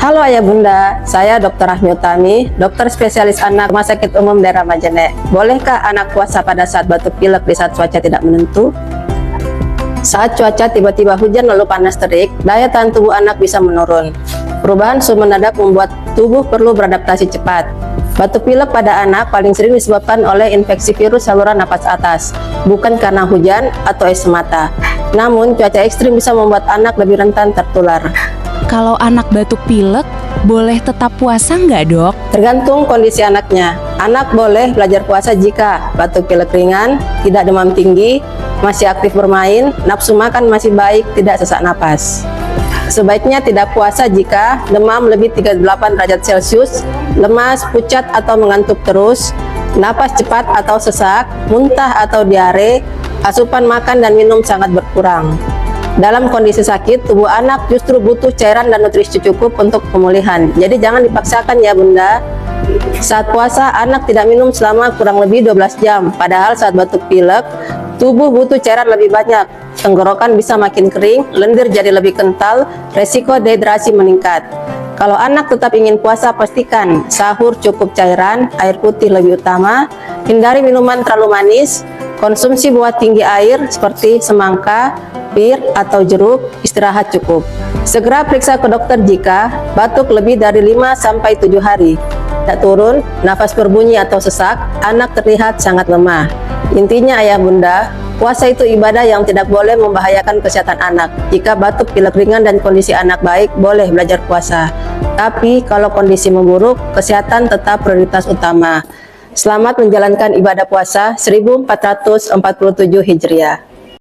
Halo Ayah Bunda, saya Dr. Rahmi Utami, dokter spesialis anak Rumah Sakit Umum Daerah Majene. Bolehkah anak puasa pada saat batuk pilek di saat cuaca tidak menentu? Saat cuaca tiba-tiba hujan lalu panas terik, daya tahan tubuh anak bisa menurun. Perubahan suhu mendadak membuat tubuh perlu beradaptasi cepat. Batuk pilek pada anak paling sering disebabkan oleh infeksi virus saluran napas atas, bukan karena hujan atau es semata. Namun, cuaca ekstrim bisa membuat anak lebih rentan tertular. Kalau anak batuk pilek, boleh tetap puasa nggak, Dok? Tergantung kondisi anaknya. Anak boleh belajar puasa jika batuk pilek ringan, tidak demam tinggi, masih aktif bermain, nafsu makan masih baik, tidak sesak napas. Sebaiknya tidak puasa jika demam lebih 38 derajat Celcius, lemas, pucat atau mengantuk terus, napas cepat atau sesak, muntah atau diare, asupan makan dan minum sangat berkurang. Dalam kondisi sakit, tubuh anak justru butuh cairan dan nutrisi cukup untuk pemulihan. Jadi jangan dipaksakan ya Bunda. Saat puasa, anak tidak minum selama kurang lebih 12 jam. Padahal saat batuk pilek, tubuh butuh cairan lebih banyak. Tenggorokan bisa makin kering, lendir jadi lebih kental, resiko dehidrasi meningkat. Kalau anak tetap ingin puasa, pastikan sahur cukup cairan, air putih lebih utama, hindari minuman terlalu manis, konsumsi buah tinggi air seperti semangka, pir, atau jeruk, istirahat cukup. Segera periksa ke dokter jika batuk lebih dari 5-7 hari. Tidak turun, nafas berbunyi atau sesak, anak terlihat sangat lemah. Intinya Ayah Bunda, puasa itu ibadah yang tidak boleh membahayakan kesehatan anak. Jika batuk pilek ringan dan kondisi anak baik, boleh belajar puasa. Tapi kalau kondisi memburuk, kesehatan tetap prioritas utama. Selamat menjalankan ibadah puasa 1447 Hijriah.